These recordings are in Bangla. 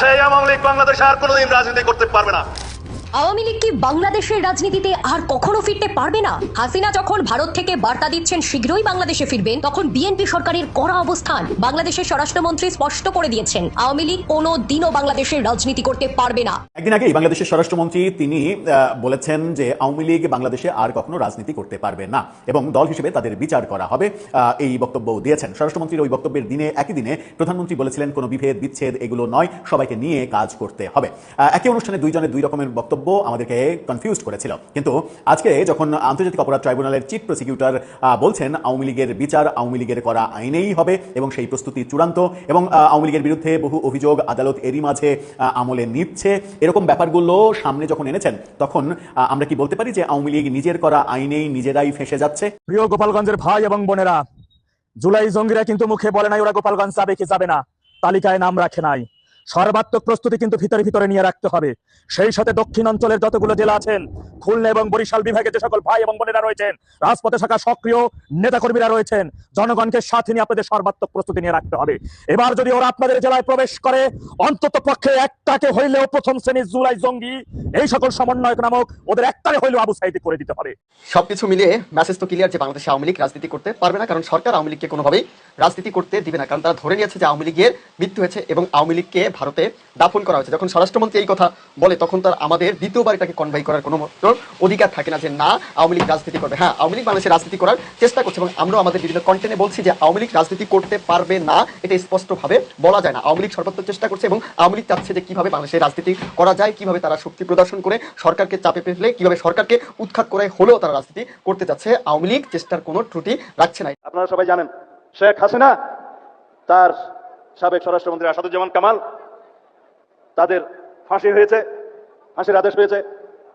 সেই আওয়ামী লীগ বাংলাদেশে আর কোনোদিন রাজনীতি করতে পারবে না। আওয়ামী লীগ কি বাংলাদেশের রাজনীতিতে আর কখনো ফিরতে পারবে না? হাসিনা যখন ভারত থেকে বার্তা দিচ্ছেন শীঘ্রই বাংলাদেশে ফিরবেন, তখন বিএনপি সরকারের কড়া অবস্থান। বাংলাদেশের স্বরাষ্ট্রমন্ত্রী স্পষ্ট করে দিয়েছেন আওয়ামী লীগ কোনো দিনও বাংলাদেশের রাজনীতি করতে পারবে না। একদিন আগেই বাংলাদেশের স্বরাষ্ট্রমন্ত্রী তিনি বলেছেন যে আওয়ামী লীগ বাংলাদেশে আর কখনো রাজনীতি করতে পারবে না এবং দল হিসেবে তাদের বিচার করা হবে, এই বক্তব্য দিয়েছেন। স্বরাষ্ট্রমন্ত্রীর ওই বক্তব্যের দিনে একই দিনে প্রধানমন্ত্রী বলেছিলেন কোনো বিভেদ বিচ্ছেদ এগুলো নয়, সবাইকে নিয়ে কাজ করতে হবে। একই অনুষ্ঠানে দুইজনের দুই রকমের বক্তব্য আমাদেরকে কনফিউজ করেছিল। কিন্তু আজকে যখন আন্তর্জাতিক অপরাধ ট্রাইব্যুনালের চিফ প্রসিকিউটর বলছেন আওয়ামী লীগের বিচার আওয়ামী লীগের করা আইনেই হবে এবং সেই প্রস্তুতি চূড়ান্ত এবং আওয়ামী লীগের বিরুদ্ধে বহু অভিযোগ আদালত এরই মাঝে আমলে নিচ্ছে, এরকম ব্যাপারগুলো সামনে যখন এনেছেন তখন আমরা কি বলতে পারি যে আওয়ামী লীগ নিজের করা আইনেই নিজেরাই ফেঁসে যাচ্ছে? প্রিয় গোপালগঞ্জের ভাই এবং বোনেরা, জুলাই জঙ্গিরা কিন্তু মুখে বলে নাই ওরা গোপালগঞ্জ যাবে কি যাবে না, তালিকায় নাম রাখে নাই। সর্বাত্মক প্রস্তুতি কিন্তু ভিতরে নিয়ে রাখতে হবে। সেই সাথে দক্ষিণ অঞ্চলের যতগুলো জেলা আছেন, খুলনা এবং বরিশাল বিভাগে যে সকল ভাই এবং বোনেরা রয়েছেন, রাজপথে থাকা সক্রিয় নেতাকর্মীরা রয়েছেন, জনগণকে সাথে নিয়ে আপনাদের সর্বাত্মক প্রস্তুতি নিয়ে রাখতে হবে। এবার যদি ওরা আপনাদের জেলায় প্রবেশ করে, অন্তত পক্ষে একটাকে হইলেও প্রথম শ্রেণীর জুলাই জঙ্গি এই সকল সমন্বয়ক নামক ওদের একটারে হইলেও আবু সাইদি করে দিতে হবে। সবকিছু মিলিয়ে মেসেজ তো ক্লিয়ার যে বাংলাদেশে আওয়ামী লীগ রাজনীতি করতে পারবে না, কারণ সরকার আওয়ামী লীগকে কোনোভাবেই রাজনীতি করতে দিবে না। কারণ তারা ধরে নিয়েছে যে আওয়ামী লীগের মৃত্যু হয়েছে এবং আওয়ামী লীগকে ভারতে দাফন করা হয়েছে। যখন স্বরাষ্ট্রমন্ত্রী এই কথা বলে তখন তার আমাদের দ্বিতীয়বার এটাকে কনভেই করার কোনো অধিকার থাকে না যে না আওয়ামী লীগ রাজনীতি করবে। হ্যাঁ, আওয়ামী লীগ বাংলাদেশে রাজনীতি করার চেষ্টা করছে এবং আমরা আমাদের বিভিন্ন কন্টেন্টে বলছি যে আওয়ামী লীগ রাজনীতি করতে পারবে না, এটা স্পষ্টভাবে বলা যায় না। আওয়ামী লীগ সর্বাত্মক চেষ্টা করছে এবং আওয়ামী লীগ চাচ্ছে যে কিভাবে বাংলাদেশে রাজনীতি করা যায়, কিভাবে তারা শক্তি প্রদর্শন করে সরকারকে চাপে ফেলে, কিভাবে সরকারকে উৎখাত করে হলেও তারা রাজনীতি করতে চাচ্ছে। আওয়ামী লীগ চেষ্টার কোনো ত্রুটি রাখছে না। আপনারা সবাই জানেন শেখ হাসিনা তার সাবেক স্বরাষ্ট্রমন্ত্রী আসাদুজ্জামান কামাল তাদের ফাঁসি হয়েছে, ফাঁসির আদেশ হয়েছে।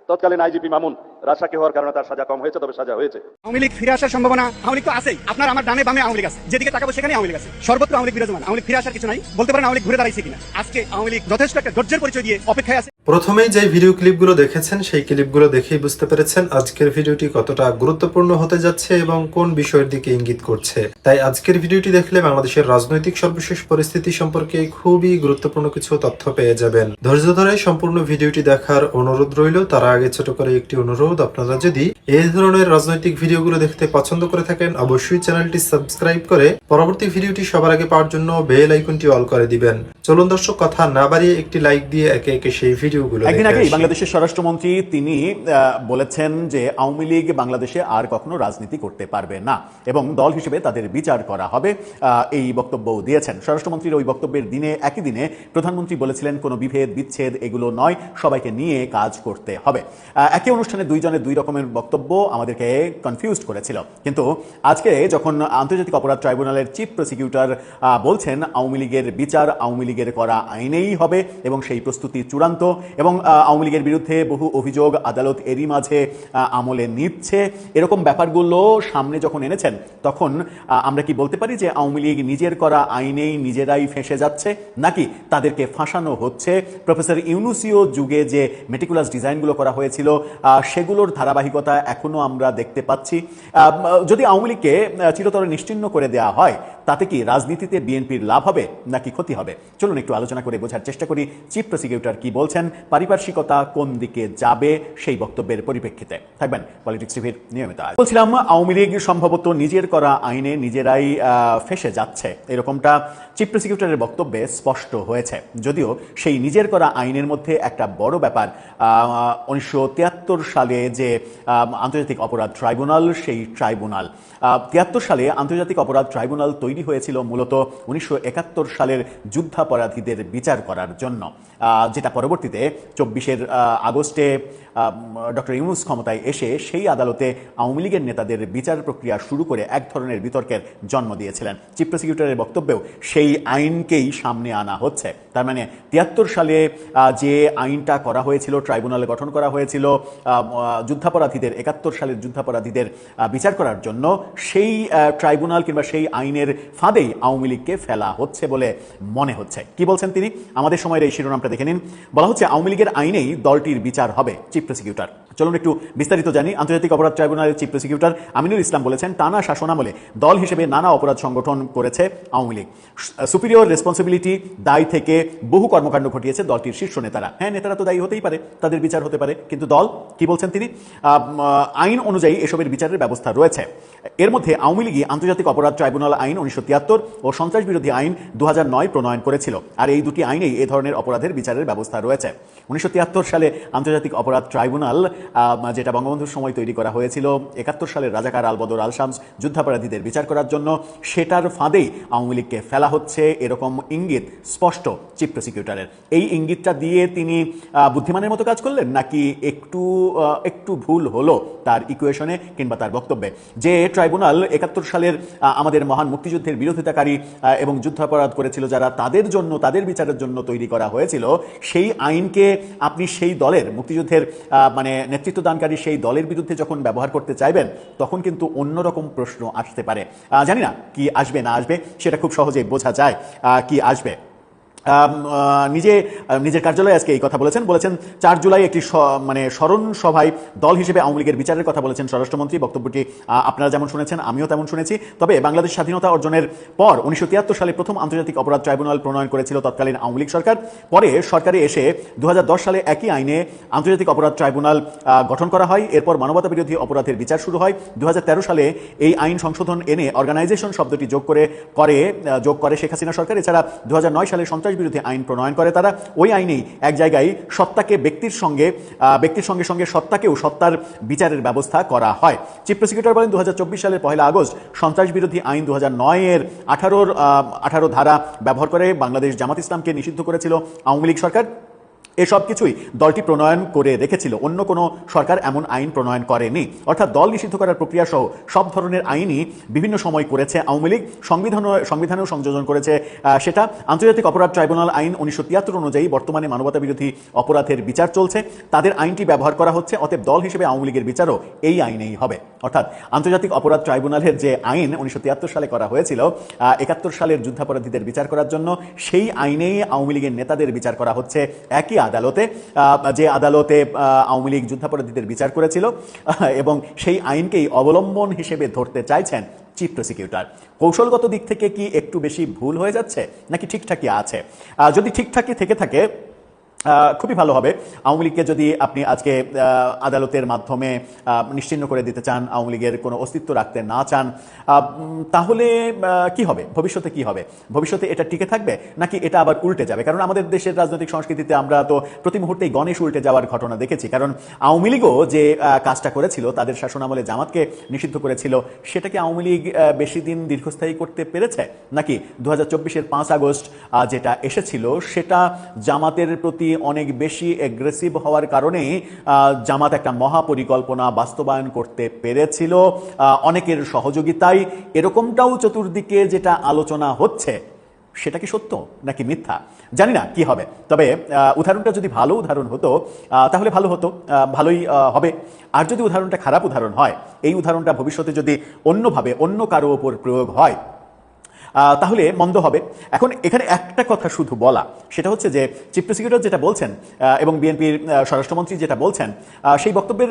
তৎকালীন আইজিপি মামুন রাজসাক্ষী হওয়ার কারণে তার সাজা কম হয়েছে, তবে সাজা হয়েছে। আওয়ামী লীগ ফিরে আসার সম্ভাবনা আওয়ামী লীগ তো আছেই। আপনার আমার ডানে বামে আওয়ামী লীগ আছে, যেদিকে তাকাবো সেখানে আওয়ামী লীগ আছে। সর্বত্র আওয়ামী লীগ বিরাজমান। আওয়ামী লীগ ফিরে আসার কিছু নাই। বলতে পারেন আওয়ামী লীগ ঘুরে দাঁড়াইছে কিনা। আজকে আওয়ামী লীগ যথেষ্ট একটা ধৈর্যের পরিচয় দিয়ে অপেক্ষায় আছে। প্রথমেই যে ভিডিও ক্লিপগুলো দেখেছেন সেই ক্লিপগুলো দেখেই বুঝতে পেরেছেন আজকের ভিডিওটি কতটা গুরুত্বপূর্ণ হতে যাচ্ছে এবং কোন বিষয়ের দিকে ইঙ্গিত করছে। তাই আজকের ভিডিওটি দেখলে বাংলাদেশের রাজনৈতিক সর্বশেষ পরিস্থিতি সম্পর্কে খুবই গুরুত্বপূর্ণ কিছু তথ্য পেয়ে যাবেন। ধৈর্য ধরে সম্পূর্ণ ভিডিওটি দেখার অনুরোধ রইল। তার আগে ছোট করে একটি অনুরোধ, আপনারা যদি এই ধরনের রাজনৈতিক ভিডিওগুলো দেখতে পছন্দ করে থাকেন অবশ্যই চ্যানেলটি সাবস্ক্রাইব করে পরবর্তী ভিডিওটি সবার আগে পাওয়ার জন্য বেল আইকনটি অল করে দিবেন। চলুন দর্শক, কথা না বাড়িয়ে একটি লাইক দিয়ে একে একে সেই ভিডিওগুলো একদিন আগেই বাংলাদেশের স্বরাষ্ট্রমন্ত্রী তিনি বলেছেন যে আওয়ামী লীগ বাংলাদেশে আর কখনো রাজনীতি করতে পারবে না এবং দল হিসেবে তাদের বিচার করা হবে, এই বক্তব্য দিয়েছেন। স্বরাষ্ট্রমন্ত্রীর ওই বক্তব্যের দিনে একই দিনে প্রধানমন্ত্রী বলেছিলেন কোনো বিভেদ বিচ্ছেদ এগুলো নয়, সবাইকে নিয়ে কাজ করতে হবে। একই অনুষ্ঠানে দুইজনের দুই রকমের বক্তব্য আমাদেরকে কনফিউজ করেছিল। কিন্তু আজকে যখন আন্তর্জাতিক অপরাধ ট্রাইব্যুনালের চিফ প্রসিকিউটর বলছেন আওয়ামী লীগের বিচার আওয়ামী লীগের করা আইনেই হবে এবং সেই প্রস্তুতি চূড়ান্ত এবং আওয়ামী লীগের বিরুদ্ধে বহু অভিযোগ আদালত এরই মাঝে আমলে নিচ্ছে, এরকম ব্যাপারগুলো সামনে যখন এনেছেন তখন আমরা কি বলতে পারি যে আওয়ামী লীগ নিজের করা আইনেই নিজেরাই ফেঁসে যাচ্ছে, নাকি তাদেরকে ফাঁসানো হচ্ছে? প্রফেসর ইউনূসীয় যুগে যে মেটিকুলাস ডিজাইনগুলো করা হয়েছিল সেগুলোর ধারাবাহিকতা এখনো আমরা দেখতে পাচ্ছি। যদি আওয়ামী লীগকে চিরতরে নিশ্চিহ্ন করে দেওয়া হয় তাতে কি রাজনীতিতে বিএনপির লাভ হবে নাকি ক্ষতি হবে? চলুন একটু আলোচনা করে বোঝার চেষ্টা করি চিফ প্রসিকিউটর কি বলছেন, পারিপার্শ্বিকতা কোন দিকে যাবে সেই বক্তব্যের পরিপ্রেক্ষিতে। থাকবেন পলিটিক্স টিভির নিয়মিত। বলছিলাম আওয়ামী লীগ সম্ভবত নিজের করা আইনে নিজেরাই ফেঁসে যাচ্ছে, এরকমটা চিফ প্রসিকিউটরের বক্তব্যে স্পষ্ট হয়েছে। যদিও সেই নিজের করা আইনের মধ্যে একটা বড় ব্যাপার 1973 সালে যে আন্তর্জাতিক অপরাধ ট্রাইব্যুনাল, সেই ট্রাইব্যুনাল 73 সালে আন্তর্জাতিক অপরাধ ট্রাইব্যুনাল তৈরি হয়েছিল মূলত 1971 সালের যুদ্ধাপরাধীদের বিচার করার জন্য, যেটা পরবর্তীতে 24 আগস্টে ডক্টর ইউনূস ক্ষমতায় এসে সেই আদালতে আওয়ামী লীগের নেতাদের বিচার প্রক্রিয়া শুরু করে এক ধরনের বিতর্কের জন্ম দিয়েছিলেন। চিফ প্রসিকিউটরের বক্তব্যেও সেই আইনকেই সামনে আনা হচ্ছে। তার মানে 73 সালে যে আইনটা করা হয়েছিল, ট্রাইব্যুনাল গঠন করা হয়েছিল যুদ্ধাপরাধীদের, 71 সালের যুদ্ধাপরাধীদের বিচার করার জন্য, সেই ট্রাইব্যুনাল কিংবা সেই আইনের ফাঁদেই আওয়ামী লীগকে ফেলা হচ্ছে বলে মনে হচ্ছে। কি বলছেন তিনি? আমাদের সময়ের এই শিরোনামটা দেখে নিন। বলা হচ্ছে আওয়ামী লীগের আইনেই দলটির বিচার হবে। চিফ প্রসিকিউটর চলুন একটু বিস্তারিত জানি। আন্তর্জাতিক অপরাধ ট্রাইব্যুনালের চিফ প্রসিকিউটর আমিনুল ইসলাম বলেছেন, টানা শাসনামলে দল হিসেবে নানা অপরাধ সংগঠন করেছে আওয়ামী লীগ। সুপিরিয়র রেসপন্সিবিলিটি দায় থেকে বহু কর্মকাণ্ড ঘটিয়েছে দলটির শীর্ষ নেতারা। হ্যাঁ, নেতারা তো দায়ী হতেই পারে, তাদের বিচার হতে পারে, কিন্তু দল কি বলছেন তিনি? আইন অনুযায়ী এসবের বিচারের ব্যবস্থা রয়েছে। এর মধ্যে আওয়ামী লীগই আন্তর্জাতিক অপরাধ ট্রাইব্যুনাল আইন 1973 ও সন্ত্রাস বিরোধী আইন 2009 প্রণয়ন করেছিল। আর এই দুটি আইনেই এ ধরনের অপরাধের বিচারের ব্যবস্থা রয়েছে। 1973 সালে আন্তর্জাতিক অপরাধ ট্রাইব্যুনাল, যেটা বঙ্গবন্ধুর সময় তৈরি করা হয়েছিল 71 সালের রাজাকার আলবদর আল শামস যুদ্ধাপরাধীদের বিচার করার জন্য, সেটার ফাঁদেই আওয়ামী লীগকে ফেলা হচ্ছে, এরকম ইঙ্গিত স্পষ্ট চিফ প্রসিকিউটরের। এই ইঙ্গিতটা দিয়ে তিনি বুদ্ধিমানের মতো কাজ করলেন, নাকি একটু ভুল হলো তার ইকুয়েশনে কিংবা তার বক্তব্যে? যে ট্রাইব্যুনাল 71 সালের আমাদের মহান মুক্তিযুদ্ধের বিরোধিতাকারী এবং যুদ্ধাপরাধ করেছিল যারা, তাদের জন্য, তাদের বিচারের জন্য তৈরি করা হয়েছিল, সেই আইনকে আপনি সেই দলের, মুক্তিযুদ্ধের মানে নেতৃত্ব দানকারী সেই দলের বিরুদ্ধে যখন ব্যবহার করতে চাইবেন, তখন কিন্তু অন্যরকম প্রশ্ন আসতে পারে। জানি না কি আসবে না আসবে, সেটা খুব সহজেই বোঝা যায় কি আসবে। নিজের কার্যালয়ে আজকে এই কথা বলেছেন 4 জুলাই একটি মানে স্মরণ সভায় দল হিসেবে আওয়ামী লীগের বিচারের কথা বলেছেন স্বরাষ্ট্রমন্ত্রী। বক্তব্যটি আপনারা যেমন শুনেছেন, আমিও তেমন শুনেছি। তবে বাংলাদেশ স্বাধীনতা অর্জনের পর 1973 সালে প্রথম আন্তর্জাতিক অপরাধ ট্রাইব্যুনাল প্রণয়ন করেছিল তৎকালীন আওয়ামী লীগ সরকার। পরে সরকারে এসে 2010 সালে একই আইনে আন্তর্জাতিক অপরাধ ট্রাইব্যুনাল গঠন করা হয়। এরপর মানবতা বিরোধী অপরাধের বিচার শুরু হয়। 2013 সালে এই আইন সংশোধন এনে অর্গানাইজেশন শব্দটি যোগ করে শেখ হাসিনা সরকার। এছাড়া 2009 সালে সন্ত্রাস বিরোধী আইন প্রণয়ন করে তারা। ওই আইনেই এক জায়গায় সত্তাকে ব্যক্তির সঙ্গে সঙ্গে সত্তাকেও সত্তার বিচারের ব্যবস্থা করা হয়। চিফ প্রসিকিউটর বলেন, 2024 সালের 1 আগস্ট সন্ত্রাস বিরোধী আইন 2009-এর 18 ধারা ব্যবহার করে বাংলাদেশ জামাত ইসলামকে নিষিদ্ধ করেছিল আওয়ামী লীগ সরকার। এসব কিছুই দলটি প্রণয়ন করে রেখেছিল, অন্য কোনো সরকার এমন আইন প্রণয়ন করেনি। অর্থাৎ দল নিষিদ্ধ করার প্রক্রিয়া সহ সব ধরনের আইনই বিভিন্ন সময় করেছে আওয়ামী লীগ। সংবিধানেও সংযোজন করেছে সেটা। আন্তর্জাতিক অপরাধ ট্রাইব্যুনাল আইন 1973 অনুযায়ী বর্তমানে মানবতা বিরোধী অপরাধের বিচার চলছে, তাদের আইনটি ব্যবহার করা হচ্ছে। অতএব দল হিসেবে আওয়ামী লীগের বিচারও এই আইনেই হবে। অর্থাৎ আন্তর্জাতিক অপরাধ ট্রাইব্যুনালের যে আইন 1973 সালে করা হয়েছিল 71 সালের যুদ্ধাপরাধীদের বিচার করার জন্য, সেই আইনেই আওয়ামী লীগের নেতাদের বিচার করা হচ্ছে একই আদালতে, যে আদালতে আওয়ামী লীগ যুদ্ধাপরাধীদের বিচার করেছিল, এবং সেই আইনকেই অবলম্বন হিসেবে ধরতে চাইছেন চিফ প্রসিকিউটর। কৌশলগত দিক থেকে কি একটু বেশি ভুল হয়ে যাচ্ছে, নাকি ঠিকঠাকই আছে? যদি ঠিকঠাকই থেকে থাকে খুবই ভালো হবে। আওয়ামী লীগকে যদি আপনি আজকে আদালতের মাধ্যমে নিশ্চিহ্ন করে দিতে চান, আওয়ামী লীগের কোনো অস্তিত্ব রাখতে না চান, তাহলে কি হবে? ভবিষ্যতে কি হবে? ভবিষ্যতে এটা টিকে থাকবে, নাকি এটা আবার উল্টে যাবে? কারণ আমাদের দেশের রাজনৈতিক সংস্কৃতিতে আমরা তো প্রতি মুহূর্তেই গণেশ উল্টে যাওয়ার ঘটনা দেখেছি। কারণ আওয়ামী লীগও যে কাজটা করেছিল, তাদের শাসনামলে জামাতকে নিষিদ্ধ করেছিল, সেটাকে আওয়ামী লীগ বেশি দিন দীর্ঘস্থায়ী করতে পেরেছে, নাকি 2024-এর 5 আগস্ট যেটা এসেছিল সেটা জামাতের প্রতি অনেক বেশি এগ্রেসিভ হওয়ার কারণে জামাত একটা মহাপরিকল্পনা বাস্তবায়ন করতে পেরেছিল অনেকের সহযোগিতায়? এরকমটাও চতুর্দিকে যেটা আলোচনা হচ্ছে, সেটা কি সত্য নাকি মিথ্যা জানি না কি হবে। তবে উদাহরণটা যদি ভালো উদাহরণ হতো তাহলে ভালো হতো, ভালোই হবে। আর যদি উদাহরণটা খারাপ উদাহরণ হয়, এই উদাহরণটা ভবিষ্যতে যদি অন্যভাবে অন্য কারো ওপর প্রয়োগ হয়, তাহলে মন্দ হবে। এখন এখানে একটা কথা শুধু বলা, সেটা হচ্ছে যে চিফ প্রসিকিউটর যেটা বলছেন এবং বিএনপির স্বরাষ্ট্রমন্ত্রী যেটা বলছেন, সেই বক্তব্যের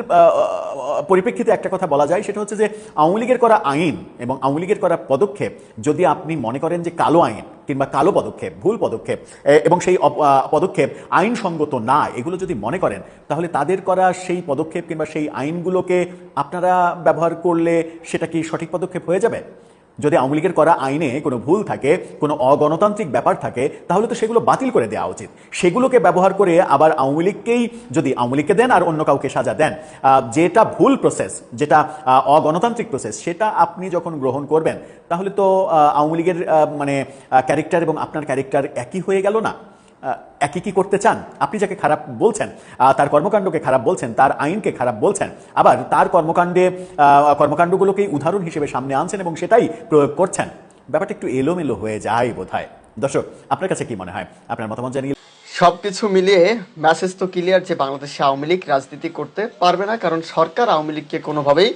পরিপ্রেক্ষিতে একটা কথা বলা যায়, সেটা হচ্ছে যে আওয়ামী লীগের করা আইন এবং আওয়ামী লীগের করা পদক্ষেপ যদি আপনি মনে করেন যে কালো আইন কিংবা কালো পদক্ষেপ, ভুল পদক্ষেপ, এবং সেই পদক্ষেপ আইনসঙ্গত না, এগুলো যদি মনে করেন, তাহলে তাদের করা সেই পদক্ষেপ কিংবা সেই আইনগুলোকে আপনারা ব্যবহার করলে সেটা কি সঠিক পদক্ষেপ হয়ে যাবে? যদি আওয়ামী লীগের করা আইনে কোনো ভুল থাকে, কোনো অগণতান্ত্রিক ব্যাপার থাকে, তাহলে তো সেগুলো বাতিল করে দেওয়া উচিত। সেগুলোকে ব্যবহার করে আবার আওয়ামী লীগকেই যদি আওয়ামী লীগকে দেন আর অন্য কাউকে সাজা দেন, যেটা ভুল প্রসেস, যেটা অগণতান্ত্রিক প্রসেস, সেটা আপনি যখন গ্রহণ করবেন, তাহলে তো আওয়ামী লীগের মানে ক্যারেক্টার এবং আপনার ক্যারেক্টার একই হয়ে গেল না? একই কি করতে চান? আপনি যাকে খারাপ বলছেন, তার কর্মকাণ্ডকে খারাপ বলছেন, তার আইনকে খারাপ বলছেন, আবার তার কর্মকাণ্ডগুলোকেই উদাহরণ হিসেবে সামনে আনছেন এবং সেটাই প্রয়োগ করছেন। ব্যাপারটা একটু এলোমেলো হয়ে যায় বোধহয়। দর্শক, আপনার কাছে কি মনে হয়? আপনার মতামত জানিয়ে। সবকিছু মিলিয়ে মেসেজ তো ক্লিয়ার যে বাংলাদেশে আওয়ামী লীগ রাজনীতি করতে পারবে না, কারণ সরকার আওয়ামী লীগকে কোনোভাবেই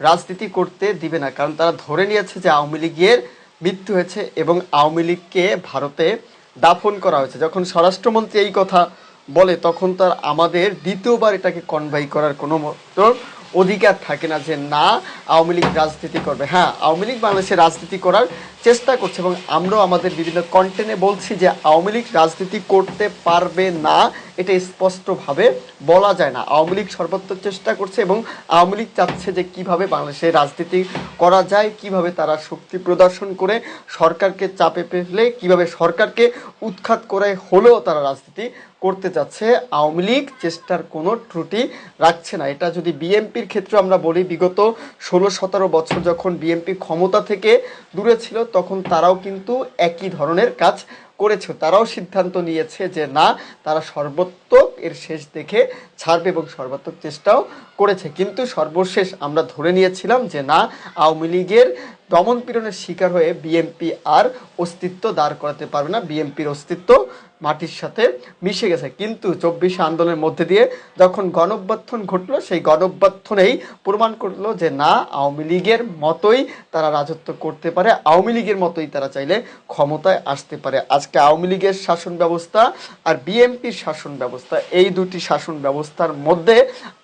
রাজনীতি করতে দিবে না। কারণ তারা ধরে নিয়েছে যে আওয়ামী লীগের মৃত্যু হয়েছে এবং আওয়ামী লীগকে ভারতে দাফন করা হয়েছে। যখন স্বরাষ্ট্রমন্ত্রী এই কথা বলে তখন তার আমাদের দ্বিতীয়বার এটাকে কনভাই করার কোনো মতো অধিকার থাকে না যে না আওয়ামী লীগ রাজনীতি করবে। হ্যাঁ, আওয়ামী লীগ বাংলাদেশে রাজনীতি করার চেষ্টা করছে এবং আমরাও আমাদের বিভিন্ন কন্টেন্টে বলছি যে আওয়ামী লীগ রাজনীতি করতে পারবে না, এটা স্পষ্টভাবে বলা যায় না। আওয়ামী লীগ সর্বোত্তম চেষ্টা করছে এবং আওয়ামী লীগ চাচ্ছে যে কিভাবে বাংলাদেশে রাজনীতি করা যায়, কিভাবে তারা শক্তি প্রদর্শন করে সরকারকে চাপে ফেলে, কিভাবে সরকারকে উৎখাত করে হলেও তারা রাজনীতি করতে যাচ্ছে। আওয়ামী লীগ চেষ্টার কোনো ত্রুটি রাখছে না। এটা যদি বিএনপির ক্ষেত্রে আমরা বলি, বিগত 16-17 বছর যখন বিএনপি ক্ষমতা থেকে দূরে ছিল তখন তারাও কিন্তু একই ধরনের কাজ করেছে। তারাও সিদ্ধান্ত নিয়েছে যে না, তারা সর্বোত্তক এর শেষ দেখে ছাড়বে এবং সর্বাত্মক চেষ্টাও করেছে। কিন্তু সর্বশেষ আমরা ধরে নিয়েছিলাম যে না, আওয়ামী লীগের দমন পীড়নের শিকার হয়ে বিএনপি আর অস্তিত্ব দাঁড় করাতে পারবে না, বিএনপির অস্তিত্ব মাটির সাথে মিশে গেছে। কিন্তু 24 আন্দোলনের মধ্যে দিয়ে যখন গণঅভ্যুত্থান ঘটলো, সেই গণঅভ্যুত্থানেই প্রমাণ করলো যে না, আওয়ামী লীগের মতোই তারা রাজত্ব করতে পারে, আওয়ামী লীগের মতোই তারা চাইলে ক্ষমতায় আসতে পারে। আজকে আওয়ামী লীগের শাসন ব্যবস্থা আর বিএনপির শাসন ব্যবস্থা, এই দুটি শাসন ব্যবস্থার মধ্যে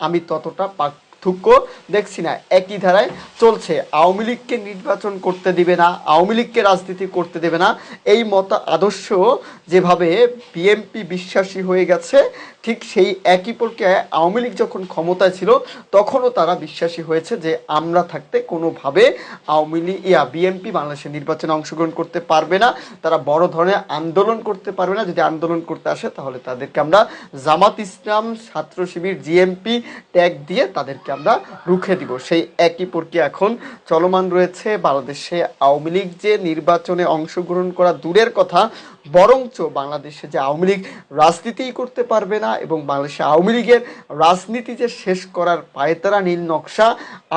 আমি ততটা পার্থক্য দেখছি না। একই ধারায় চলছে। আওয়ামী লীগকে নির্বাচন করতে দিবে না, আওয়ামী লীগকে রাজনীতি করতে দেবে না, এই মত আদর্শ যেভাবে বিএনপি বিশ্বাসী হয়ে গেছে, ঠিক সেই একই প্রক্রিয়ায় আওয়ামী লীগ যখন ক্ষমতায় ছিল তখনও তারা বিশ্বাসী হয়েছে যে আমরা থাকতে কোনোভাবে আওয়ামী লীগ বিএনপি বাংলাদেশের নির্বাচনে অংশগ্রহণ করতে পারবে না, তারা বড় ধরনের আন্দোলন করতে পারবে না। যদি আন্দোলন করতে আসে তাহলে তাদেরকে আমরা জামাত ইসলাম, ছাত্র শিবির, জিএমপি ট্যাগ দিয়ে তাদেরকে আমরা রুখে দিব। সেই একই প্রক্রিয়া এখন চলমান রয়েছে। বাংলাদেশে আওয়ামী লীগ যে নির্বাচনে অংশগ্রহণ করা দূরের কথা, বরঞ্চ বাংলাদেশে যে আওয়ামী লীগ রাজনীতিই করতে পারবে না এবং বাংলাদেশে আওয়ামী লীগের রাজনীতি যে শেষ করার পায়তারা নীল নকশা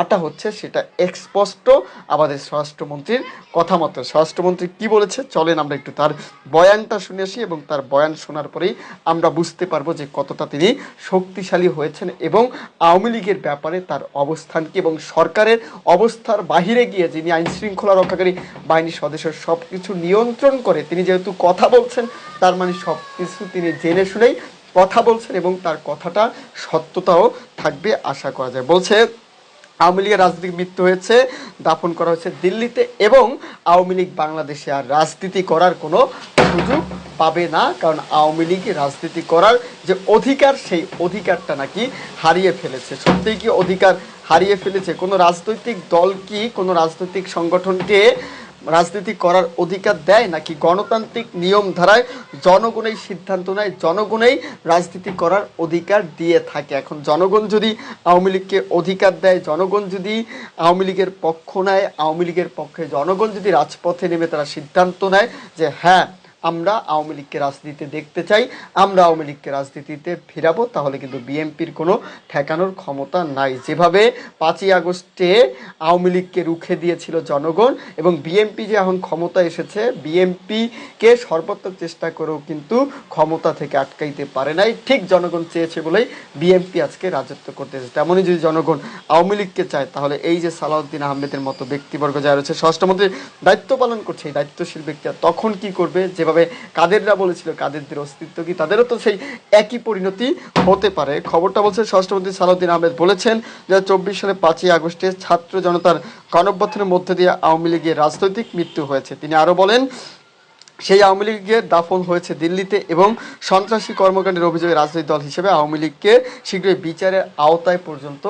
আটা হচ্ছে, সেটা স্পষ্ট আমাদের স্বরাষ্ট্রমন্ত্রীর কথা মতো। স্বরাষ্ট্রমন্ত্রী কি বলেছে চলেন আমরা একটু তার বয়ানটা শুনে আসি এবং তার বয়ান শোনার পরেই আমরা বুঝতে পারবো যে কতটা তিনি শক্তিশালী হয়েছেন এবং আওয়ামী লীগের ব্যাপারে তার অবস্থান কি, এবং সরকারের অবস্থার বাহিরে গিয়ে যিনি আইন শৃঙ্খলা রক্ষাকারী বাহিনীর সদস্য সব কিছু নিয়ন্ত্রণ করে, তিনি যেহেতু কথা বলছেন তার মানে সব কিছু তিনি জেনে শুনেই কথা বলছেন এবং তার কথাটা সত্যতাও থাকবে আশা করা যায়। বলছে আওয়ামী লীগের রাজনীতির মৃত্যু হয়েছে, দাফন করা হয়েছে দিল্লিতে এবং আওয়ামী লীগ বাংলাদেশে আর রাজনীতি করার কোনো সুযোগ পাবে না, কারণ আওয়ামী লীগ রাজনীতি করার যে অধিকার, সেই অধিকারটা নাকি হারিয়ে ফেলেছে। সত্যিই কি অধিকার হারিয়ে ফেলেছে? কোনো রাজনৈতিক দল কি কোনো রাজনৈতিক সংগঠনকে রাজনীতি করার অধিকার দেয়, নাকি গণতান্ত্রিক নিয়ম ধারায় জনগণই সিদ্ধান্ত নেয়, জনগণই রাজনীতি করার অধিকার দিয়ে থাকে? এখন জনগণ যদি আওয়ামী লীগকে অধিকার দেয়, জনগণ যদি আওয়ামী লীগের পক্ষ নেয়, আওয়ামী লীগের পক্ষে জনগণ যদি রাজপথে নেমে তারা সিদ্ধান্ত নেয় যে হ্যাঁ আমরা আওয়ামী লীগকে রাজনীতিতে দেখতে চাই, আমরা আওয়ামী লীগকে রাজনীতিতে ফিরাবো, তাহলে কিন্তু বিএনপির কোনো ঠেকানোর ক্ষমতা নাই। যেভাবে 5ই আগস্টে আওয়ামী লীগকে রুখে দিয়েছিল জনগণ এবং বিএনপি যে এখন ক্ষমতা এসেছে, বিএনপিকে সর্বাত্মক চেষ্টা করেও কিন্তু ক্ষমতা থেকে আটকাইতে পারে নাই। ঠিক জনগণ চেয়েছে বলেই বিএনপি আজকে রাজত্ব করতেছে। তেমনই যদি জনগণ আওয়ামী লীগকে চায় তাহলে এই যে সালাউদ্দিন আহমেদের মতো ব্যক্তিবর্গ যারা রয়েছে, স্বরাষ্ট্রমন্ত্রীর দায়িত্ব পালন করছে, এই দায়িত্বশীল ব্যক্তিরা তখন কি করবে? যেভাবে কাদেররা বলেছিল কাদেরদের অস্তিত্ব কি, তাদেরও তো সেই একই পরিণতি হতে পারে। খবরটা বলছে স্বরাষ্ট্রমন্ত্রী সালাউদ্দিন আহমেদ বলেছেন 2024 সালে 5ই আগস্টে ছাত্র জনতার গণঅভ্যুত্থানের মধ্যে দিয়ে আওয়ামী লীগের রাজনৈতিক মৃত্যু হয়েছে। তিনি আরো বলেন সেই আওয়ামী লীগের দাফন হয়েছে দিল্লিতে এবং সন্ত্রাসী কর্মকাণ্ডের অভিযোগে রাজনৈতিক দল হিসেবে আওয়ামী লীগকে শীঘ্রই বিচারের আওতায় পর্যন্ত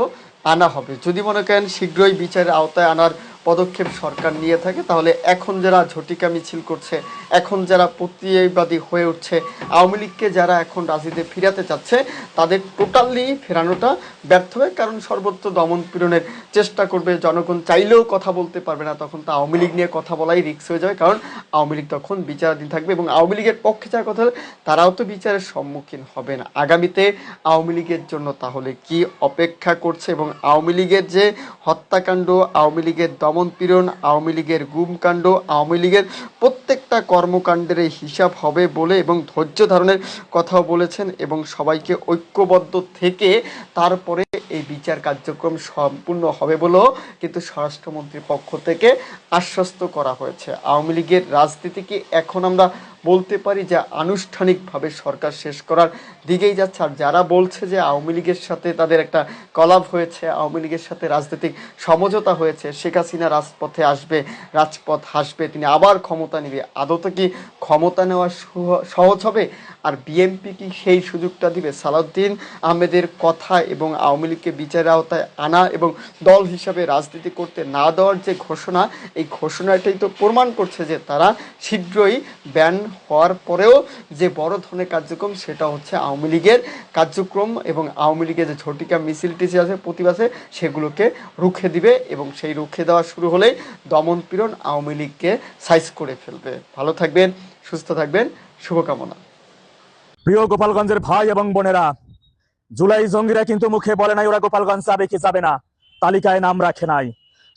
আনা হবে। যদি মনে করেন শীঘ্রই বিচারের আওতায় আনার পদক্ষেপ সরকার নিয়ে থাকে, তাহলে এখন যারা ঝটিকা মিছিল করছে, এখন যারা প্রতিবাদী হয়ে উঠছে, আওয়ামী লীগকে যারা এখন রাজনীতিতে ফিরাতে চাচ্ছে, তাদের টোটালি ফেরানোটা ব্যর্থ হবে। কারণ সর্বত্র দমন পীড়নের চেষ্টা করবে, জনগণ চাইলেও কথা বলতে পারবে না, তখন তো আওয়ামী লীগ নিয়ে কথা বলাই রিস্ক হয়ে যাবে, কারণ আওয়ামী লীগ তখন বিচারাধীন থাকবে এবং আওয়ামী লীগের পক্ষে যাওয়ার কথা তারাও তো বিচারের সম্মুখীন হবে না। আগামীতে আওয়ামী লীগের জন্য তাহলে কি অপেক্ষা করছে এবং আওয়ামী লীগের যে হত্যাকাণ্ড, আওয়ামী লীগের দমন পীড়ন, আওয়ামী লীগের গুমকাণ্ড, আওয়ামী লীগের প্রত্যেকটা কর্মকাণ্ডের হিসাব হবে বলে এবং ধৈর্য ধারণের কথাও বলেছেন এবং সবাইকে ঐক্যবদ্ধ থেকে তারপরে এই বিচার কার্যক্রম সম্পূর্ণ হবে বলেও কিন্তু স্বরাষ্ট্রমন্ত্রীর পক্ষ থেকে আশ্বস্ত করা হয়েছে। আওয়ামী লীগের রাজনীতি কি এখন আমরা বলতে পারি যে আনুষ্ঠানিকভাবে সরকার শেষ করার দিকেই যাচ্ছে। আর যারা বলছে যে আওয়ামী লীগের সাথে তাদের একটা কলাপ হয়েছে, আওয়ামী লীগের সাথে রাজনৈতিক সমঝোতা হয়েছে, শেখ হাসিনা রাজপথে আসবে, রাজপথ হাসবে, তিনি আবার ক্ষমতা নেবে, আদতে কি ক্ষমতা নেওয়া সহজ হবে? আর বিএনপি কি সেই সুযোগটা দিবে? সালাউদ্দিন আহমেদের কথা এবং আওয়ামী লীগকে বিচারের আওতায় আনা এবং দল হিসাবে রাজনীতি করতে না দেওয়ার যে ঘোষণা, এই ঘোষণাটাই তো প্রমাণ করছে যে তারা শীঘ্রই ব্যান হওয়ার পরেও যে বড় ধরনের কার্যক্রম, সেটা হচ্ছে আওয়ামী লীগের কার্যক্রম এবং আওয়ামী লীগের যে ঝটিকা মিছিল টিছিল আছে প্রতিবাদে, সেগুলোকে রুখে দিবে এবং সেই রুখে দেওয়া শুরু হলেই দমন পীড়ন আওয়ামী লীগকে সাইজ করে ফেলবে। ভালো থাকবেন, সুস্থ থাকবেন, শুভকামনা। প্রিয় গোপালগঞ্জের ভাই এবং বোনেরা, জুলাই জঙ্গিরা কিন্তু মুখে বলে নাই ওরা গোপালগঞ্জ যাবে কি যাবে না, তালিকায় নাম রাখে নাই।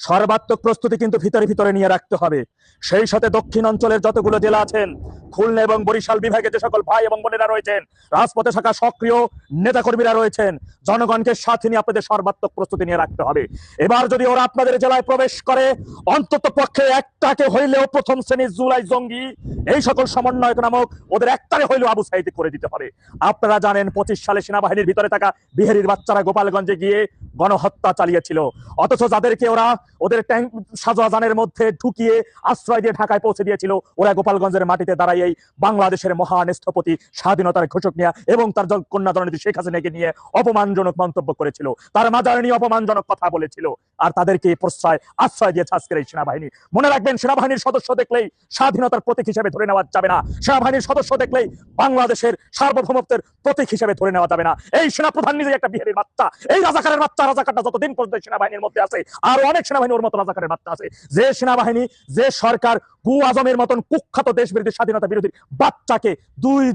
সর্বাত্মক প্রস্তুতি কিন্তু ভিতরে ভিতরে নিয়ে রাখতে হবে। সেই সাথে দক্ষিণ অঞ্চলের যতগুলো জেলা আছেন, খুলনা এবং বরিশাল বিভাগে যে সকল ভাই এবং বোনেরা রয়েছেন, রাজপথে থাকা সক্রিয় নেতাকর্মীরা রয়েছেন, জনগণকে সাথে নিয়ে আপনাদের সর্বাত্মক প্রস্তুতি নিয়ে রাখতে হবে। এবার যদি ওরা আপনাদের জেলায় প্রবেশ করে, অন্তত পক্ষে একটাকে হইলেও প্রথম শ্রেণীর জুলাই জঙ্গি এই সকল সমন্বয়ক নামক ওদের একটারে হইলেও আবু সাইদ করে দিতে হবে। আপনারা জানেন 25 সালে সেনাবাহিনীর ভিতরে থাকা বিহারির বাচ্চারা গোপালগঞ্জে গিয়ে গণহত্যা চালিয়েছিল, অথচ যাদেরকে ওরা ওদের ট্যাঙ্ক সাজোয়া যানের মধ্যে ঢুকিয়ে আশ্রয় দিয়ে ঢাকায় পৌঁছে দিয়েছিল, ওরা গোপালগঞ্জের মাটিতে দাঁড়াই এই বাংলাদেশের মহান স্থপতি স্বাধীনতার ঘোষক নিয়ে এবং তার কন্যা জননেত্রী শেখ হাসিনাকে নিয়ে অপমানজনক মন্তব্য করেছিল, তার মাজার নিয়ে অপমানজনক কথা বলেছিল, আর তাদেরকে আশ্রয় দিয়েছে আজকের এই সেনাবাহিনী। মনে রাখবেন, সেনাবাহিনীর সদস্য দেখলেই স্বাধীনতার প্রতীক হিসেবে ধরে নেওয়া যাবে না, সেনাবাহিনীর সদস্য দেখলেই বাংলাদেশের সার্বভৌমত্বের প্রতীক হিসেবে ধরে নেওয়া যাবে না। এই সেনাপ্রধান নিজে একটা বিহারির বাচ্চা, এই রাজাকারের বাচ্চা, রাজাকারটা যতদিন পর্যন্ত সেনাবাহিনীর মধ্যে আছে, আর অনেক সেনাবাহিনী ওর মতো রাজাকারের বাচ্চা আছে। যে সেনাবাহিনী, যে সরকার গু আজমের মতন কুখ্যাত দেশ বিরোধী স্বাধীনতা বিরোধী বাচ্চাকে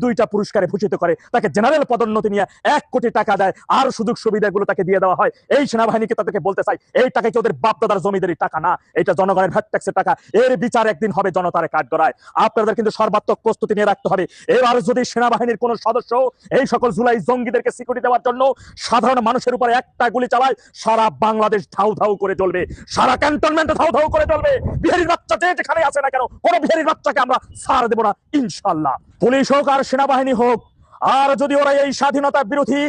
দুইটা পুরস্কারে ভূষিত করে, তাকে জেনারেল পদোন্নতি নিয়ে 1 কোটি টাকা দেয়, আর সুযোগ সুবিধাগুলো তাকে দিয়ে দেওয়া হয়, এই সেনাবাহিনীকে তাদেরকে বলতে চাই, এই টাকা কি ওদের বাপদাদার জমিদারি টাকা না, এটা জনগণের ভ্যাট ট্যাক্সের টাকা। এর বিচার একদিন হবে জনতার কাঠগড়ায়। আপনাদের কিন্তু সর্বাত্মক প্রস্তুতি নিয়ে রাখতে হবে। এবার যদি সেনাবাহিনীর কোন সদস্য এই সকল জুলাই জঙ্গিদেরকে সিকিউরিটি দেওয়ার জন্য সাধারণ মানুষের উপরে একটা গুলি চালায়, সারা বাংলাদেশ ধাউ ধাউ করে জ্বলবে, সারা ক্যান্টনমেন্টে ধাউ ধাউ করে জ্বলবে। বিহারির বাচ্চা যেখানে আছে না কেন, কোন বিহারির বাচ্চাকে আমরা ছাড় দেব না ইনশাআল্লাহ। পুলিশ হোক আর সেনাবাহিনী হোক, আর যদি ওরা এই স্বাধীনতা বিরোধী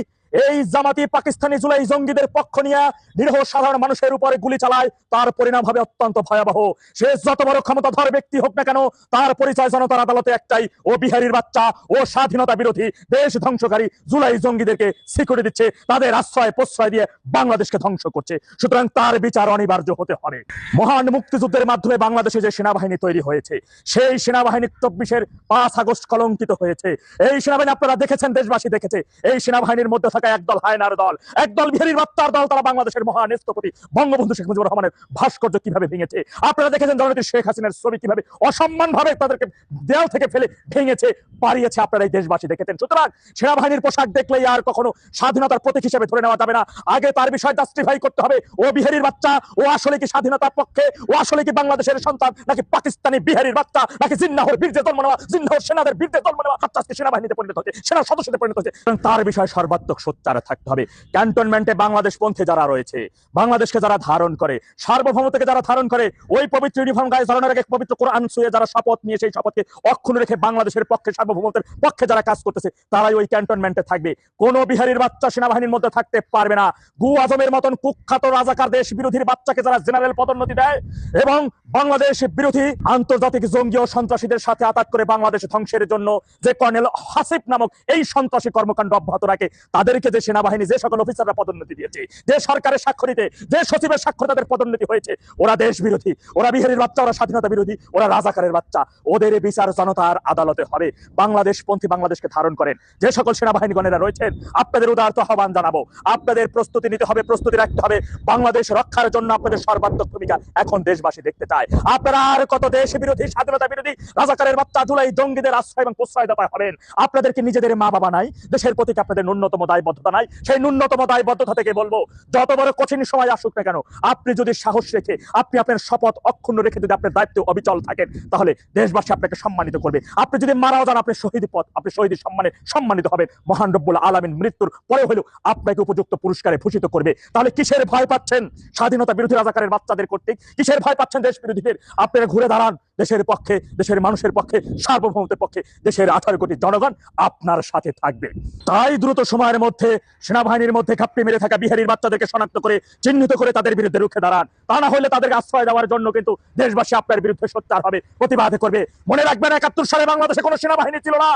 এই জামাতি পাকিস্তানি জুলাই জঙ্গিদের পক্ষ নিয়ে নিরীহ সাধারণ মানুষের উপরে গুলি চালায়, তার পরিণাম হবে অত্যন্ত ভয়াবহ। সে যত বড় ক্ষমতাধর ব্যক্তি হোক না কেন, তার পরিচয় জনতার আদালতে একটাই, ও বিহারির বাচ্চা, ও স্বাধীনতা বিরোধী দেশ ধ্বংসকারী জুলাই জঙ্গিদেরকে সিকিউরিটি দিচ্ছে, তাদের আশ্রয় প্রশ্রয় দিয়ে বাংলাদেশকে ধ্বংস করছে। সুতরাং তার বিচার অনিবার্য হতে হবে। মহান মুক্তিযুদ্ধের মাধ্যমে বাংলাদেশে যে সেনাবাহিনী তৈরি হয়েছে, সেই সেনাবাহিনী 24-এর 5 আগস্ট কলঙ্কিত হয়েছে। এই সেনাবাহিনী আপনারা দেখেছেন, দেশবাসী দেখেছে, এই সেনাবাহিনীর মধ্যে একদল হায়নার দল, একদল বিহারির বাচ্চার দল, তারা বাংলাদেশের মহান স্থপতি বঙ্গবন্ধু শেখ মুজিবুর রহমানের ভাস্কর্য কিভাবে ভেঙেছে। আপনারা দেখেছেন জননেত্রী শেখ হাসিনার ছবি কিভাবে অসম্মান ভাবে তাদেরকে দেয়াল থেকে ফেলে ভেঙেছে, পারিয়েছে, আপনারা এই দেশবাসী দেখেছেন। সুতরাং সেনাবাহিনীর পোশাক দেখলেই আর কখনো স্বাধীনতার প্রতীক হিসেবে ধরে নেওয়া যাবে না। আগে তার বিষয় জাস্টিফাই করতে হবে, ও বিহারির বাচ্চা, ও আসলে কি স্বাধীনতার পক্ষে, ও আসলে কি বাংলাদেশের সন্তান, নাকি পাকিস্তানি বিহারির বাচ্চা, নাকি জিন্নাহর বীর্যে জন্ম নেওয়া, জিন্নাহর সেনাদের বীর্যে জন্ম নেওয়া বাচ্চা আজকে সেনাবাহিনীতে পরিণত হচ্ছে, সেনা সদস্যতে পরিণত হচ্ছে। তার বিষয়ে সর্বাত্মক সোচ্চার থাকতে হবে। ক্যান্টনমেন্টে বাংলাদেশ পন্থী যারা রয়েছে, বাংলাদেশকে যারা ধারণ করে, সার্বভৌমত্বকে যারা ধারণ করে, ওই পবিত্র ইউনিফর্ম গায়ে ধারণের আগে পবিত্র কোরআন ছুঁয়ে যারা শপথ নিয়ে সেই শপথকে অক্ষুণ্ণ রেখে বাংলাদেশের পক্ষে, সার্বভৌমত্বের পক্ষে যারা কাজ করতেছে, তারাই ওই ক্যান্টনমেন্টে থাকবে। কোন বিহারির বাচ্চা সেনাবাহিনীর মধ্যে থাকতে পারবে না। গু আজমের মতন কুখ্যাত রাজাকার দেশ বিরোধীর বাচ্চাকে যারা জেনারেল পদোন্নতি দেয় এবং বাংলাদেশ বিরোধী আন্তর্জাতিক জঙ্গি ও সন্ত্রাসীদের সাথে আঘাত করে বাংলাদেশ ধ্বংসের জন্য যে কর্নেল হাসিফ নামক এই সন্ত্রাসী কর্মকাণ্ড অব্যাহত রাখে, তাদেরকে যে সেনাবাহিনী, যে সকল অফিসাররা পদোন্নতি দিয়েছে, যে সরকারের স্বাক্ষরিতে, যে সচিবের স্বাক্ষর তাদের পদোন্নতি হয়েছে, ওরা দেশ বিরোধী, ওরা বিহারির বাচ্চা, ওরা স্বাধীনতা বিরোধী, ওরা রাজাকারের বাচ্চা। ওদের বিচার জনতার আদালতে হবে। বাংলাদেশ পন্থী বাংলাদেশকে ধারণ করেন যে সকল সেনাবাহিনীগণেরা রয়েছেন, আপনাদের উদারত আহ্বান জানাবো, আপনাদের প্রস্তুতি নিতে হবে, প্রস্তুতি রাখতে হবে। বাংলাদেশ রক্ষার জন্য আপনাদের সর্বাত্মক ভূমিকা এখন দেশবাসী দেখতে চায়। আপনারা আর কত দেশ বিরোধী, স্বাধীনতা বিরোধী রাজাকারের বাচ্চা জুলাই জঙ্গিদের আশ্রয় এবং প্রশ্রয়দাতা হবেন? আপনাদেরকে নিজেদের মা বাবা নাই, দেশের প্রতি আপনাদের ন্যূনতম দায়বদ্ধতা নাই। সেই ন্যূনতম দায়বদ্ধতা থেকে বলবো, যত বড় কঠিন সময় আসুক না কেন, আপনি যদি সাহস রেখে, আপনি আপনার শপথ অক্ষুণ্ণ রেখে যদি আপনার দায়িত্বে অবিচল থাকেন, তাহলে দেশবাসী আপনাকে সম্মানিত করবে। আপনি যদি মারাও যান, আপনি শহীদ পথ, আপনি শহীদের সম্মানে সম্মানিত হবেন। মহান রব্বুল আলামিন মৃত্যুর পরে হলেও আপনাকে উপযুক্ত পুরস্কারে ভূষিত করবে। তাহলে কিসের ভয় পাচ্ছেন স্বাধীনতা বিরোধী রাজাকারের বাচ্চাদের কর্তৃক? কিসের ভয় পাচ্ছেন দেশ বিরোধীদের? আপনারা ঘুরে দাঁড়ান, দেশের পক্ষে, দেশের মানুষের পক্ষে, সার্বভৌমত্বের পক্ষে দেশের 18 কোটি জনগণ আপনার সাথে থাকবে। তাই দ্রুত সময়ের মধ্যে সেনাবাহিনীর মধ্যে ঘাপটি মেরে থাকা বিহারীর বাচ্চাদেরকে শনাক্ত করে চিহ্নিত করে তাদের বিরুদ্ধে রুখে দাঁড়ান। তা না হলে তাদেরকে আশ্রয় দেওয়ার জন্য কিন্তু দেশবাসী আপনার বিরুদ্ধে সোচ্চার হবে, প্রতিবাদ করবে। মনে রাখবেন 71 সালে বাংলাদেশে কোনো সেনাবাহিনী ছিল না।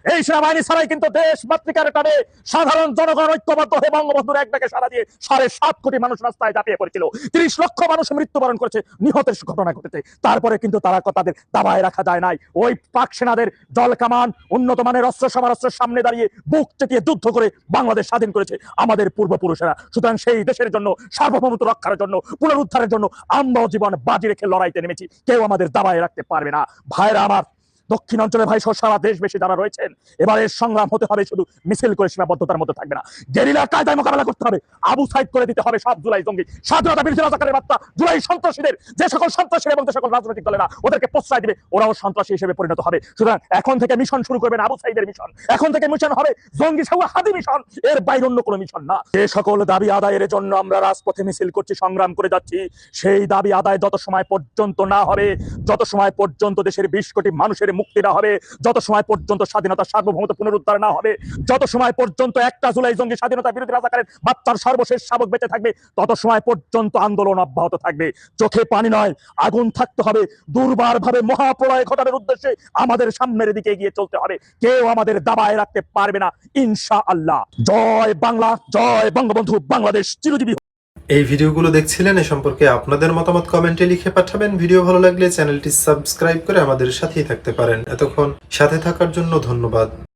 এই সেনাবাহিনী ছাড়াই কিন্তু দেশ মাতৃকার টানে সাধারণ জনগণ ঐক্যবদ্ধ হয়ে বঙ্গবন্ধুর এক ডাকে সাড়া দিয়ে 7.5 কোটি মানুষ রাস্তায় ঝাঁপিয়ে পড়েছিল। 30 লক্ষ মানুষ মৃত্যুবরণ করেছে, নিহতের ঘটনা ঘটেছে। তারপরে কিন্তু তারা তাদের দাবায় রাখা যায় নাই। ওই পাক সেনাদের জল কামান, উন্নত মানের অস্ত্র সমরাস্ত্রের সামনে দাঁড়িয়ে বুক চেতিয়ে যুদ্ধ করে বাংলাদেশ স্বাধীন করেছে আমাদের পূর্বপুরুষেরা। সুতরাং সেই দেশের জন্য, সার্বভৌমত্ব রক্ষার জন্য, পুনরুদ্ধারের জন্য আমরাও জীবন বাজি রেখে লড়াইতে নেমেছি। কেউ আমাদের দাবায় রাখতে পারবে না। ভাইরা আমার, দক্ষিণ অঞ্চলে ভাই সহ সারা দেশবাসী যারা রয়েছেন, এবারের সংগ্রাম হতে হবে শুধু মিছিল করে সীমাবদ্ধতার মধ্যে থাকবে না, গেরিলা কায়দায় মোকাবেলা করতে হবে। আবু সাইদ করে দিতে হবে সব জুলাই জঙ্গি, স্বাধীনতা বিরোধী রাজাকারের বার্তা, জুলাই সন্ত্রাসীদের, যে সকল সন্ত্রাসী এবং যে সকল রাজনৈতিক দলেরা ওদেরকে প্রশ্রয় দিবে, ওরাও সন্ত্রাসী হিসেবে পরিণত হবে। সুতরাং এখন থেকে মিশন শুরু করবেন আবু সাইদের মিশন। এখন থেকে মিশন হবে জঙ্গি সহ হাদি মিশন, এর বাইরে অন্য কোনো মিশন না। যে সকল দাবি আদায়ের জন্য আমরা রাজপথে মিছিল করছি, সংগ্রাম করে যাচ্ছি, সেই দাবি আদায় যত সময় পর্যন্ত না হবে, যত সময় পর্যন্ত দেশের 20 কোটি মানুষের মুক্তি না হবে, যত সময় পর্যন্ত স্বাধীনতা সার্বভৌমত্ব পুনরুদ্ধার না হবে, যত সময় পর্যন্ত একটা জুলাই জঙ্গি স্বাধীনতা বিরোধী রাজাকারের বাচ্চার সর্বশেষ শাবক বেঁচে থাকবে, তত সময় পর্যন্ত আন্দোলন অব্যাহত থাকবে। চোখে পানি নয়, আগুন থাকতে হবে। দুর্বার ভাবে মহাপ্রলয় ঘটানোর উদ্দেশ্যে আমাদের সামনের দিকে এগিয়ে চলতে হবে। কেউ আমাদের দাবায় রাখতে পারবে না, ইনশাআল্লাহ। জয় বাংলা, জয় বঙ্গবন্ধু, বাংলাদেশ চিরজীবী। এই ভিডিওগুলো দেখছিলেন, এ সম্পর্কে আপনাদের মতামত কমেন্টে লিখে পাঠাবেন। ভিডিও ভালো লাগলে চ্যানেলটি সাবস্ক্রাইব করে আমাদের সাথেই থাকতে পারেন। এতক্ষণ সাথে থাকার জন্য ধন্যবাদ।